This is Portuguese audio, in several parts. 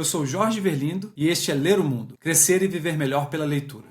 Eu sou Jorge Verlindo e este é Ler o Mundo, Crescer e Viver Melhor pela Leitura.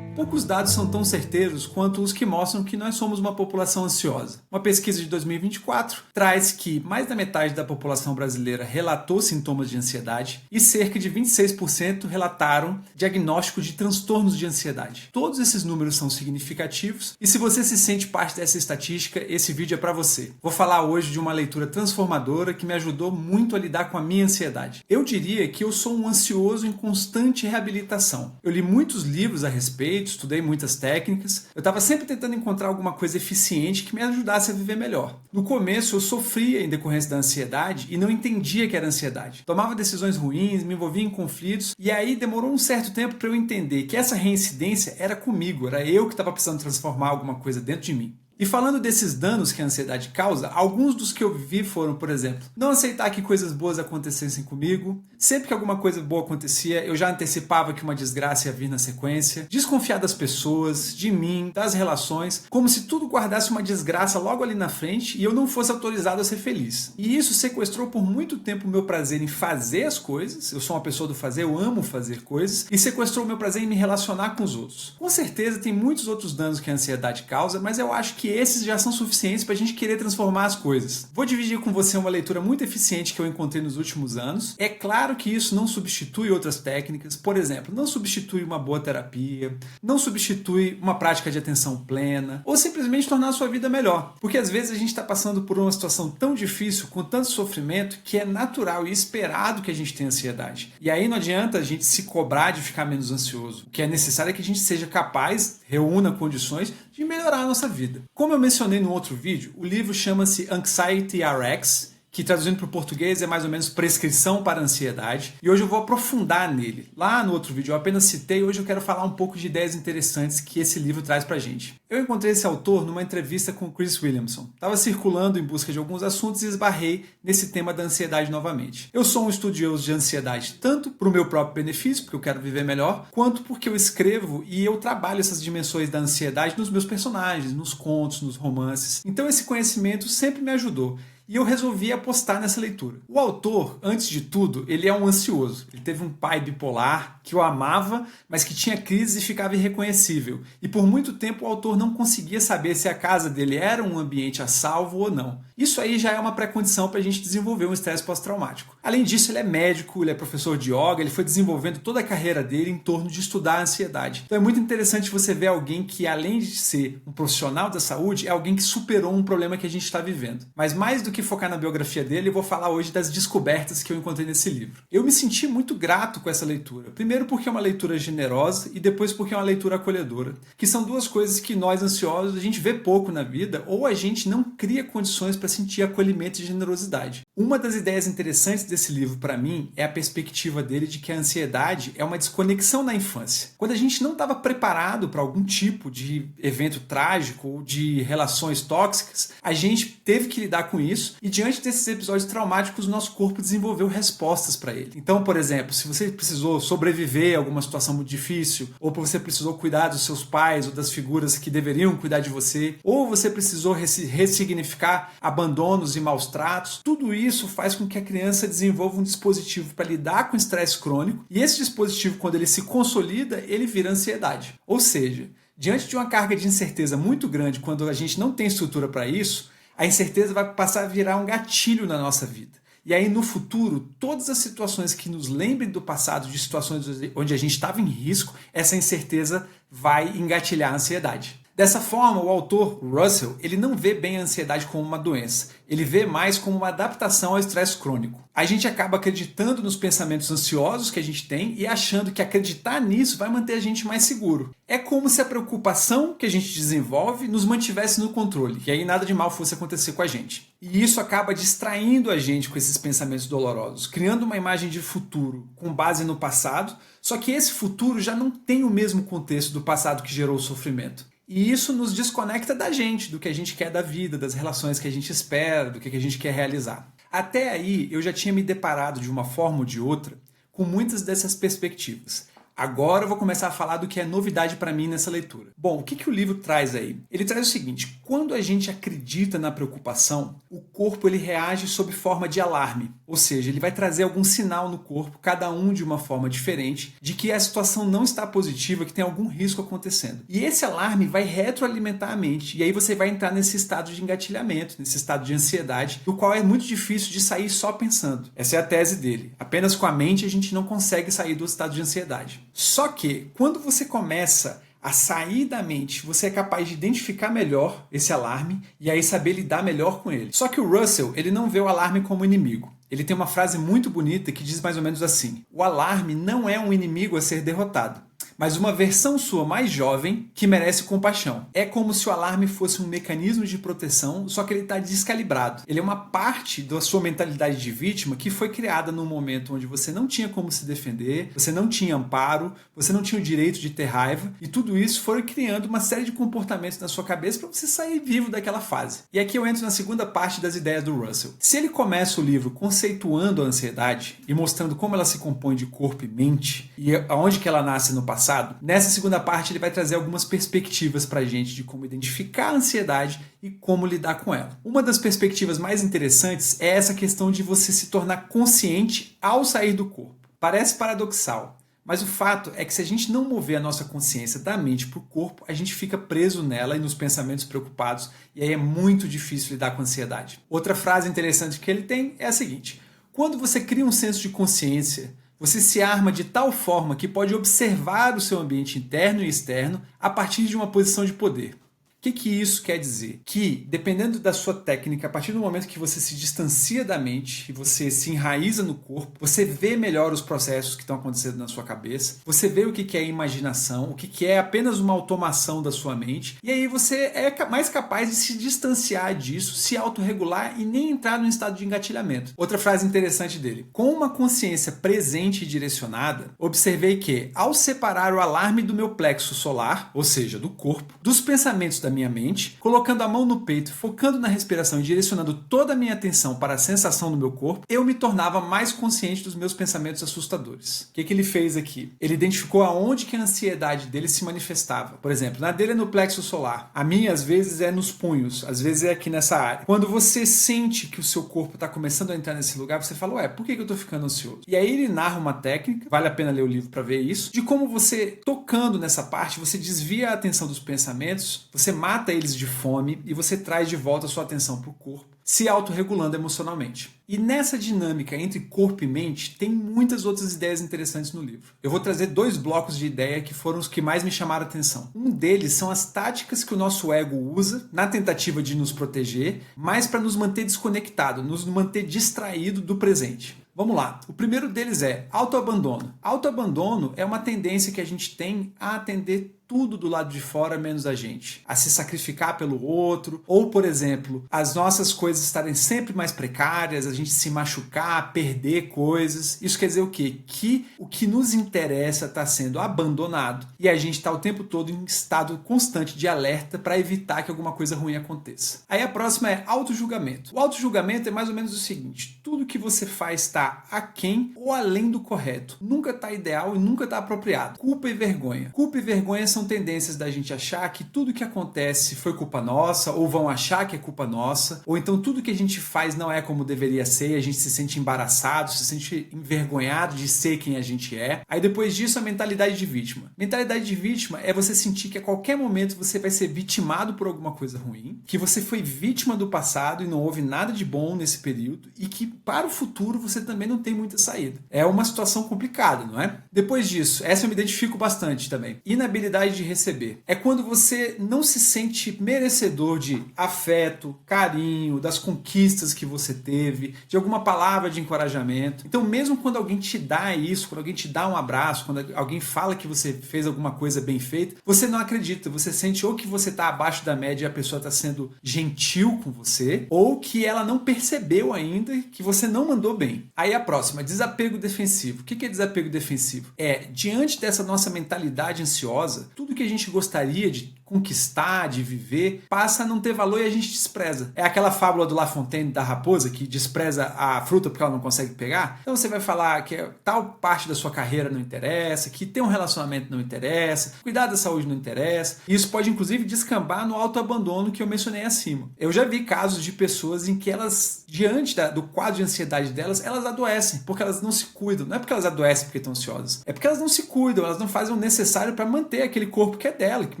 Poucos dados são tão certeiros quanto os que mostram que nós somos uma população ansiosa. Uma pesquisa de 2024 traz que mais da metade da população brasileira relatou sintomas de ansiedade e cerca de 26% relataram diagnóstico de transtornos de ansiedade. Todos esses números são significativos e se você se sente parte dessa estatística, esse vídeo é para você. Vou falar hoje de uma leitura transformadora que me ajudou muito a lidar com a minha ansiedade. Eu diria que eu sou um ansioso em constante reabilitação. Eu li muitos livros a respeito, estudei muitas técnicas, eu estava sempre tentando encontrar alguma coisa eficiente que me ajudasse a viver melhor. No começo eu sofria em decorrência da ansiedade e não entendia que era ansiedade. Tomava decisões ruins, me envolvia em conflitos e aí demorou um certo tempo para eu entender que essa reincidência era comigo, era eu que estava precisando transformar alguma coisa dentro de mim. E falando desses danos que a ansiedade causa, alguns dos que eu vivi foram, por exemplo, não aceitar que coisas boas acontecessem comigo. Sempre que alguma coisa boa acontecia, eu já antecipava que uma desgraça ia vir na sequência. Desconfiar das pessoas, de mim, das relações, como se tudo guardasse uma desgraça logo ali na frente e eu não fosse autorizado a ser feliz. E isso sequestrou por muito tempo o meu prazer em fazer as coisas. Eu sou uma pessoa do fazer, eu amo fazer coisas. E sequestrou o meu prazer em me relacionar com os outros. Com certeza tem muitos outros danos que a ansiedade causa, mas eu acho que esses já são suficientes para a gente querer transformar as coisas. Vou dividir com você uma leitura muito eficiente que eu encontrei nos últimos anos. É claro que isso não substitui outras técnicas. Por exemplo, não substitui uma boa terapia, não substitui uma prática de atenção plena, ou simplesmente tornar a sua vida melhor. Porque às vezes a gente está passando por uma situação tão difícil, com tanto sofrimento, que é natural e esperado que a gente tenha ansiedade. E aí não adianta a gente se cobrar de ficar menos ansioso. O que é necessário é que a gente seja capaz, reúna condições de melhorar a nossa vida. Como eu mencionei no outro vídeo, o livro chama-se Anxiety RX, que traduzindo para o português é mais ou menos prescrição para a ansiedade, e hoje eu vou aprofundar nele. Lá no outro vídeo eu apenas citei, hoje eu quero falar um pouco de ideias interessantes que esse livro traz pra gente. Eu encontrei esse autor numa entrevista com o Chris Williamson. Estava circulando em busca de alguns assuntos e esbarrei nesse tema da ansiedade novamente. Eu sou um estudioso de ansiedade tanto para o meu próprio benefício, porque eu quero viver melhor, quanto porque eu escrevo e eu trabalho essas dimensões da ansiedade nos meus personagens, nos contos, nos romances. Então esse conhecimento sempre me ajudou. E eu resolvi apostar nessa leitura. O autor, antes de tudo, ele é um ansioso. Ele teve um pai bipolar que o amava, mas que tinha crises e ficava irreconhecível. E por muito tempo o autor não conseguia saber se a casa dele era um ambiente a salvo ou não. Isso aí já é uma pré-condição para a gente desenvolver um estresse pós-traumático. Além disso, ele é médico, ele é professor de yoga, ele foi desenvolvendo toda a carreira dele em torno de estudar a ansiedade. Então é muito interessante você ver alguém que, além de ser um profissional da saúde, é alguém que superou um problema que a gente está vivendo. Mas mais do que focar na biografia dele, eu vou falar hoje das descobertas que eu encontrei nesse livro. Eu me senti muito grato com essa leitura. Primeiro porque é uma leitura generosa e depois porque é uma leitura acolhedora, que são duas coisas que nós ansiosos a gente vê pouco na vida ou a gente não cria condições para sentir acolhimento e generosidade. Uma das ideias interessantes desse livro para mim é a perspectiva dele de que a ansiedade é uma desconexão na infância. Quando a gente não estava preparado para algum tipo de evento trágico ou de relações tóxicas, a gente teve que lidar com isso e diante desses episódios traumáticos o nosso corpo desenvolveu respostas para ele. Então, por exemplo, se você precisou sobreviver a alguma situação muito difícil, ou você precisou cuidar dos seus pais ou das figuras que deveriam cuidar de você, ou você precisou ressignificar abandonos e maus tratos, tudo isso faz com que a criança desenvolva um dispositivo para lidar com estresse crônico e esse dispositivo, quando ele se consolida, ele vira ansiedade. Ou seja, diante de uma carga de incerteza muito grande, quando a gente não tem estrutura para isso, a incerteza vai passar a virar um gatilho na nossa vida. E aí, no futuro, todas as situações que nos lembrem do passado, de situações onde a gente estava em risco, essa incerteza vai engatilhar a ansiedade. Dessa forma, o autor Russell, ele não vê bem a ansiedade como uma doença. Ele vê mais como uma adaptação ao estresse crônico. A gente acaba acreditando nos pensamentos ansiosos que a gente tem e achando que acreditar nisso vai manter a gente mais seguro. É como se a preocupação que a gente desenvolve nos mantivesse no controle, e aí nada de mal fosse acontecer com a gente. E isso acaba distraindo a gente com esses pensamentos dolorosos, criando uma imagem de futuro com base no passado, só que esse futuro já não tem o mesmo contexto do passado que gerou o sofrimento. E isso nos desconecta da gente, do que a gente quer da vida, das relações que a gente espera, do que a gente quer realizar. Até aí, eu já tinha me deparado de uma forma ou de outra com muitas dessas perspectivas. Agora eu vou começar a falar do que é novidade para mim nessa leitura. Bom, o que o livro traz aí? Ele traz o seguinte: quando a gente acredita na preocupação, o corpo ele reage sob forma de alarme, ou seja, ele vai trazer algum sinal no corpo, cada um de uma forma diferente, de que a situação não está positiva, que tem algum risco acontecendo. E esse alarme vai retroalimentar a mente, e aí você vai entrar nesse estado de engatilhamento, nesse estado de ansiedade, do qual é muito difícil de sair só pensando. Essa é a tese dele. Apenas com a mente a gente não consegue sair do estado de ansiedade. Só que, quando você começa a sair da mente, você é capaz de identificar melhor esse alarme e aí saber lidar melhor com ele. Só que o Russell, ele não vê o alarme como inimigo. Ele tem uma frase muito bonita que diz mais ou menos assim: o alarme não é um inimigo a ser derrotado, mas uma versão sua mais jovem que merece compaixão. É como se o alarme fosse um mecanismo de proteção, só que ele está descalibrado. Ele é uma parte da sua mentalidade de vítima que foi criada num momento onde você não tinha como se defender, você não tinha amparo, você não tinha o direito de ter raiva, e tudo isso foi criando uma série de comportamentos na sua cabeça para você sair vivo daquela fase. E aqui eu entro na segunda parte das ideias do Russell. Se ele começa o livro conceituando a ansiedade e mostrando como ela se compõe de corpo e mente, e aonde que ela nasce no passado, nessa segunda parte ele vai trazer algumas perspectivas para a gente de como identificar a ansiedade e como lidar com ela. Uma das perspectivas mais interessantes é essa questão de você se tornar consciente ao sair do corpo. Parece paradoxal, mas o fato é que se a gente não mover a nossa consciência da mente para o corpo, a gente fica preso nela e nos pensamentos preocupados, e aí é muito difícil lidar com a ansiedade. Outra frase interessante que ele tem é a seguinte: quando você cria um senso de consciência, você se arma de tal forma que pode observar o seu ambiente interno e externo a partir de uma posição de poder. O que isso quer dizer? Que, dependendo da sua técnica, a partir do momento que você se distancia da mente e você se enraiza no corpo, você vê melhor os processos que estão acontecendo na sua cabeça, você vê o que é imaginação, o que é apenas uma automação da sua mente, e aí você é mais capaz de se distanciar disso, se autorregular e nem entrar num estado de engatilhamento. Outra frase interessante dele: com uma consciência presente e direcionada, observei que, ao separar o alarme do meu plexo solar, ou seja, do corpo, dos pensamentos da minha mente, colocando a mão no peito, focando na respiração e direcionando toda a minha atenção para a sensação no meu corpo, eu me tornava mais consciente dos meus pensamentos assustadores. O que ele fez aqui? Ele identificou aonde que a ansiedade dele se manifestava. Por exemplo, na dele é no plexo solar. A minha, às vezes, é nos punhos. Às vezes é aqui nessa área. Quando você sente que o seu corpo está começando a entrar nesse lugar, você fala: ué, por que eu estou ficando ansioso? E aí ele narra uma técnica, vale a pena ler o livro para ver isso, de como você, tocando nessa parte, você desvia a atenção dos pensamentos, você mata eles de fome e você traz de volta a sua atenção para o corpo, se autorregulando emocionalmente. E nessa dinâmica entre corpo e mente, tem muitas outras ideias interessantes no livro. Eu vou trazer 2 blocos de ideia que foram os que mais me chamaram a atenção. Um deles são as táticas que o nosso ego usa na tentativa de nos proteger, mas para nos manter desconectado, nos manter distraído do presente. Vamos lá. O primeiro deles é autoabandono. Autoabandono é uma tendência que a gente tem a atender tudo do lado de fora menos a gente, a se sacrificar pelo outro, ou, por exemplo, as nossas coisas estarem sempre mais precárias, a gente se machucar, perder coisas. Isso quer dizer o quê? Que o que nos interessa está sendo abandonado e a gente está o tempo todo em estado constante de alerta para evitar que alguma coisa ruim aconteça. Aí a próxima é autojulgamento. O autojulgamento é mais ou menos o seguinte: tudo que você faz está aquém ou além do correto. Nunca está ideal e nunca está apropriado. Culpa e vergonha. Culpa e vergonha são tendências da gente achar que tudo que acontece foi culpa nossa, ou vão achar que é culpa nossa, ou então tudo que a gente faz não é como deveria ser e a gente se sente embaraçado, se sente envergonhado de ser quem a gente é. Aí depois disso, a mentalidade de vítima. Mentalidade de vítima é você sentir que a qualquer momento você vai ser vitimado por alguma coisa ruim, que você foi vítima do passado e não houve nada de bom nesse período e que para o futuro você também não tem muita saída. É uma situação complicada, não é? Depois disso, essa eu me identifico bastante também. Inabilidade de receber. É quando você não se sente merecedor de afeto, carinho, das conquistas que você teve, de alguma palavra de encorajamento. Então, mesmo quando alguém te dá isso, quando alguém te dá um abraço, quando alguém fala que você fez alguma coisa bem feita, você não acredita. Você sente ou que você está abaixo da média e a pessoa está sendo gentil com você, ou que ela não percebeu ainda que você não mandou bem. Aí a próxima, desapego defensivo. O que é desapego defensivo? É, diante dessa nossa mentalidade ansiosa, tudo que a gente gostaria de conquistar, de viver, passa a não ter valor e a gente despreza. É aquela fábula do La Fontaine da raposa que despreza a fruta porque ela não consegue pegar. Então você vai falar que tal parte da sua carreira não interessa, que ter um relacionamento não interessa, cuidar da saúde não interessa. E isso pode inclusive descambar no autoabandono que eu mencionei acima. Eu já vi casos de pessoas em que elas, diante do quadro de ansiedade delas, elas adoecem, porque elas não se cuidam. Não é porque elas adoecem porque estão ansiosas, é porque elas não se cuidam, elas não fazem o necessário para manter aquele corpo que é dela, que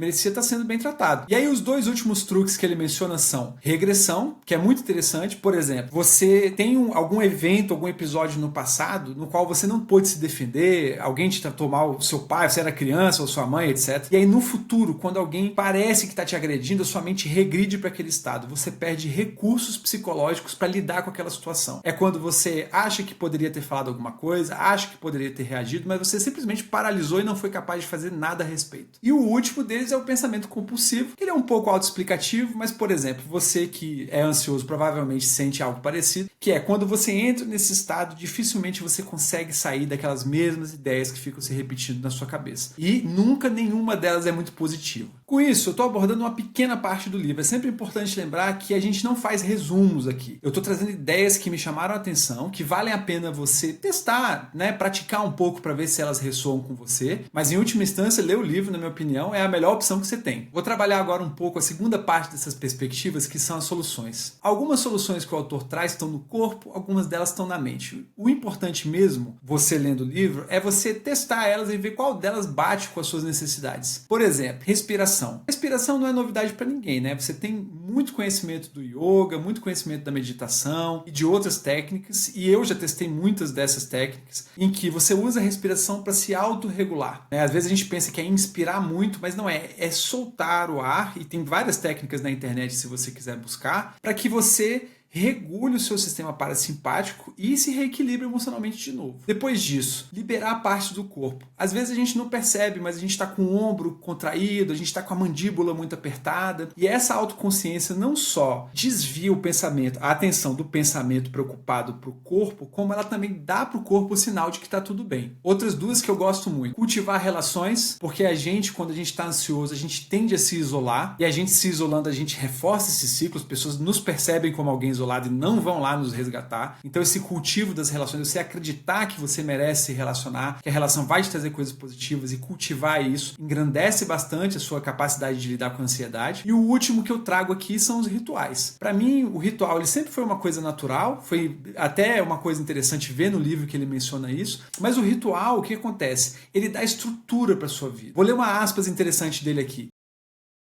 merecia estar sendo bem tratado. E aí os dois últimos truques que ele menciona são regressão, que é muito interessante. Por exemplo, você tem algum evento, algum episódio no passado no qual você não pôde se defender, alguém te tratou mal, seu pai, você era criança ou sua mãe, etc. E aí no futuro, quando alguém parece que está te agredindo, a sua mente regride para aquele estado. Você perde recursos psicológicos para lidar com aquela situação. É quando você acha que poderia ter falado alguma coisa, acha que poderia ter reagido, mas você simplesmente paralisou e não foi capaz de fazer nada a respeito. E o último deles é o pensamento compulsivo, que ele é um pouco autoexplicativo, mas, por exemplo, você que é ansioso provavelmente sente algo parecido, que é quando você entra nesse estado, dificilmente você consegue sair daquelas mesmas ideias que ficam se repetindo na sua cabeça. E nunca nenhuma delas é muito positiva. Com isso, eu estou abordando uma pequena parte do livro. É sempre importante lembrar que a gente não faz resumos aqui. Eu estou trazendo ideias que me chamaram a atenção, que valem a pena você testar, né, praticar um pouco para ver se elas ressoam com você. Mas em última instância, ler o livro, na minha opinião, é a melhor opção que você tem. Vou trabalhar agora um pouco a segunda parte dessas perspectivas, que são as soluções. Algumas soluções que o autor traz estão no corpo, algumas delas estão na mente. O importante mesmo, você lendo o livro, é você testar elas e ver qual delas bate com as suas necessidades. Por exemplo, respiração. Respiração não é novidade para ninguém, né? Você tem muito conhecimento do yoga, muito conhecimento da meditação e de outras técnicas, e eu já testei muitas dessas técnicas, em que você usa a respiração para se autorregular, né? Às vezes a gente pensa que é inspirar muito, mas não é. É soltar o ar, e tem várias técnicas na internet se você quiser buscar, para que você regule o seu sistema parasimpático e se reequilibre emocionalmente de novo. Depois disso, liberar partes do corpo. Às vezes a gente não percebe, mas a gente está com o ombro contraído, a gente está com a mandíbula muito apertada, e essa autoconsciência não só desvia o pensamento, a atenção do pensamento preocupado para o corpo, como ela também dá para o corpo o sinal de que está tudo bem. Outras duas que eu gosto muito: cultivar relações, porque a gente, quando a gente está ansioso, a gente tende a se isolar, e a gente se isolando, a gente reforça esse ciclo, as pessoas nos percebem como alguém isolado e não vão lá nos resgatar. Então esse cultivo das relações, você acreditar que você merece se relacionar, que a relação vai te trazer coisas positivas, e cultivar isso engrandece bastante a sua capacidade de lidar com a ansiedade. E o último que eu trago aqui são os rituais. Para mim, o ritual ele sempre foi uma coisa natural, foi até uma coisa interessante ver no livro que ele menciona isso, mas o ritual, o que acontece? Ele dá estrutura para a sua vida. Vou ler uma aspas interessante dele aqui.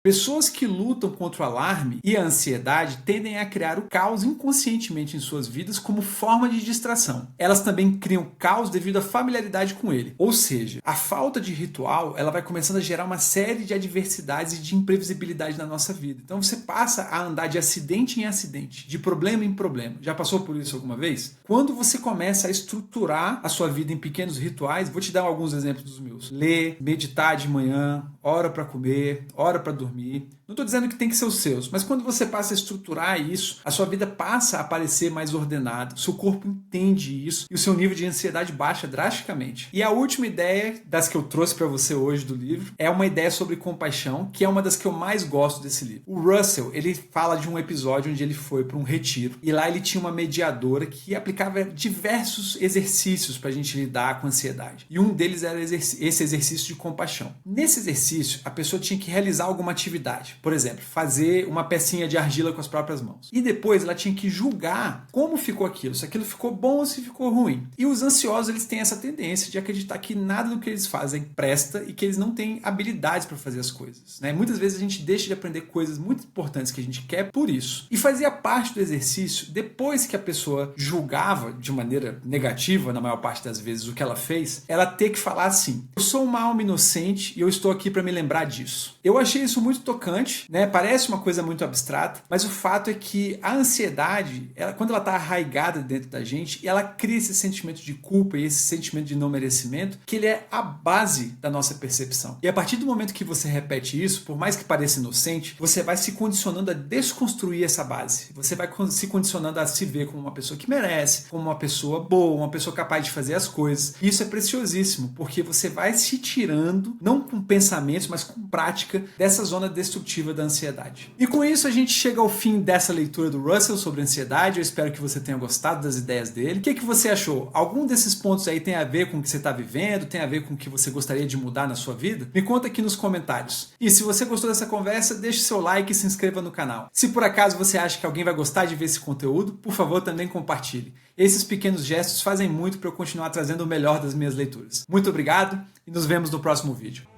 Pessoas que lutam contra o alarme e a ansiedade tendem a criar o caos inconscientemente em suas vidas como forma de distração. Elas também criam caos devido à familiaridade com ele. Ou seja, a falta de ritual ela vai começando a gerar uma série de adversidades e de imprevisibilidade na nossa vida. Então você passa a andar de acidente em acidente, de problema em problema. Já passou por isso alguma vez? Quando você começa a estruturar a sua vida em pequenos rituais, vou te dar alguns exemplos dos meus. Ler, meditar de manhã, hora para comer, hora para dormir. Não estou dizendo que tem que ser os seus, mas quando você passa a estruturar isso, a sua vida passa a parecer mais ordenada, o seu corpo entende isso e o seu nível de ansiedade baixa drasticamente. E a última ideia das que eu trouxe para você hoje do livro é uma ideia sobre compaixão, que é uma das que eu mais gosto desse livro. O Russell, ele fala de um episódio onde ele foi para um retiro e lá ele tinha uma mediadora que aplicava diversos exercícios para a gente lidar com a ansiedade. E um deles era esse exercício de compaixão. Nesse exercício, a pessoa tinha que realizar alguma atividade. Por exemplo, fazer uma pecinha de argila com as próprias mãos. E depois ela tinha que julgar como ficou aquilo, se aquilo ficou bom ou se ficou ruim. E os ansiosos, eles têm essa tendência de acreditar que nada do que eles fazem presta e que eles não têm habilidades para fazer as coisas, né? Muitas vezes a gente deixa de aprender coisas muito importantes que a gente quer por isso. E fazia parte do exercício, depois que a pessoa julgava de maneira negativa, na maior parte das vezes, o que ela fez, ela ter que falar assim: eu sou uma alma inocente e eu estou aqui para me lembrar disso. Eu achei isso muito tocante, né? Parece uma coisa muito abstrata, mas o fato é que a ansiedade, quando ela está arraigada dentro da gente, ela cria esse sentimento de culpa e esse sentimento de não merecimento, que ele é a base da nossa percepção. E a partir do momento que você repete isso, por mais que pareça inocente, você vai se condicionando a desconstruir essa base. Você vai se condicionando a se ver como uma pessoa que merece, como uma pessoa boa, uma pessoa capaz de fazer as coisas. E isso é preciosíssimo, porque você vai se tirando, não com pensamentos, mas com prática, dessa zona zona destrutiva da ansiedade. E com isso a gente chega ao fim dessa leitura do Russell sobre ansiedade. Eu espero que você tenha gostado das ideias dele. O que você achou? Algum desses pontos aí tem a ver com o que você está vivendo? Tem a ver com o que você gostaria de mudar na sua vida? Me conta aqui nos comentários. E se você gostou dessa conversa, deixe seu like e se inscreva no canal. Se por acaso você acha que alguém vai gostar de ver esse conteúdo, por favor, também compartilhe. Esses pequenos gestos fazem muito para eu continuar trazendo o melhor das minhas leituras. Muito obrigado e nos vemos no próximo vídeo.